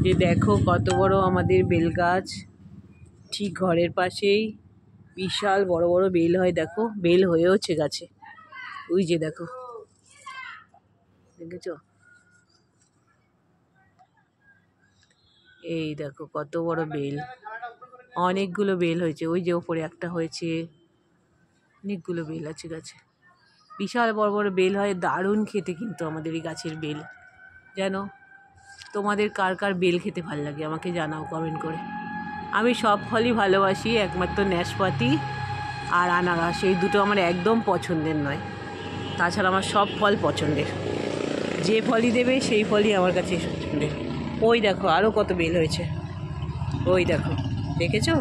যে দেখো কত বড় আমাদের বেল গাছ, ঠিক ঘরের পাশেই বিশাল বড় বড় বেল হয়। দেখো বেল হয়েওছে গাছে, ওই যে দেখো, দেখেছো? এই দেখো কত বড় বেল, অনেকগুলো বেল হয়েছে। ওই যে ওপরে একটা হয়েছে, অনেকগুলো বেল আছে গাছে, বিশাল বড় বড় বেল হয়। দারুণ খেতে কিন্তু আমাদের এই গাছের বেল। জানো, তোমাদের কার কার বেল খেতে ভালো লাগে আমাকে জানাও কমেন্ট করে। আমি সব ফলই ভালোবাসি, একমাত্র নাশপাতি আর আনারস, এই দুটো আমার একদম পছন্দের নয়। তাছাড়া আমার সব ফল পছন্দের, যে ফলই দেবে সেই ফলই আমার কাছে পছন্দের। ওই দেখো আরও কত বেল হয়েছে, ওই দেখো, দেখেছো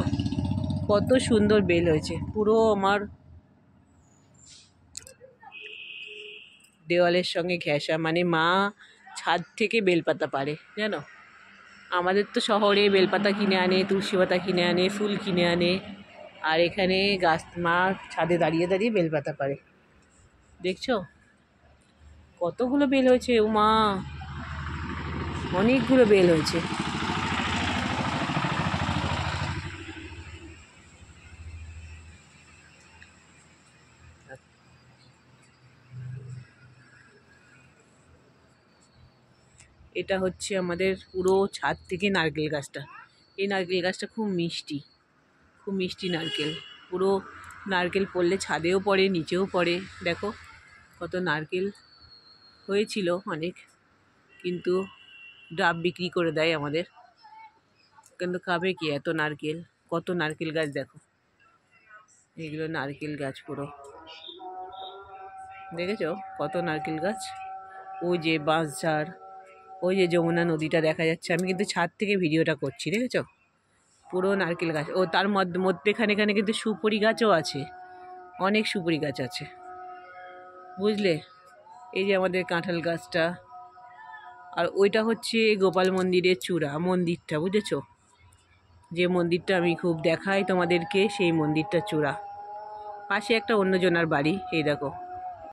কত সুন্দর বেল হয়েছে। পুরো আমার দেওয়ালের সঙ্গে ঘেঁষা, মানে মা ছাদ থেকে বেলপাতা পারে, জানো। আমাদের তো শহরে বেলপাতা কিনে আনে, তুলসী পাতা কিনে আনে, ফুল কিনে আনে, আর এখানে গাছ মা ছাদে দাঁড়িয়ে দাঁড়িয়ে বেলপাতা পারে। দেখছো কতগুলো বেল হয়েছে, ও মা অনেকগুলো বেল হয়েছে। এটা হচ্ছে আমাদের পুরো ছাদ থেকে নারকেল গাছটা। এই নারকেল গাছটা খুব মিষ্টি, খুব মিষ্টি নারকেল। পুরো নারকেল পড়লে ছাদেও পড়ে, নিচেও পড়ে। দেখো কত নারকেল হয়েছিল অনেক, কিন্তু ডাব বিক্রি করে দেয় আমাদের, কিন্তু খাবে কি এত নারকেল। কত নারকেল গাছ দেখো, এগুলো নারকেল গাছ পুরো, দেখেছো কত নারকেল গাছ। ওই যে বাঁশঝাড়, ওই যে যমুনা নদীটা দেখা যাচ্ছে। আমি কিন্তু ছাদ থেকে ভিডিওটা করছি, দেখেছো পুরো নারকেল গাছ। ও তার মধ্যেখানে এখানে কিন্তু সুপুরি গাছও আছে, অনেক সুপুরি গাছ আছে, বুঝলে। এই যে আমাদের কাঁঠাল গাছটা, আর ওইটা হচ্ছে গোপাল মন্দিরের চূড়া, মন্দিরটা বুঝেছো, যে মন্দিরটা আমি খুব দেখাই তোমাদেরকে, সেই মন্দিরটা চূড়া। পাশে একটা অন্যজনার বাড়ি, এই দেখো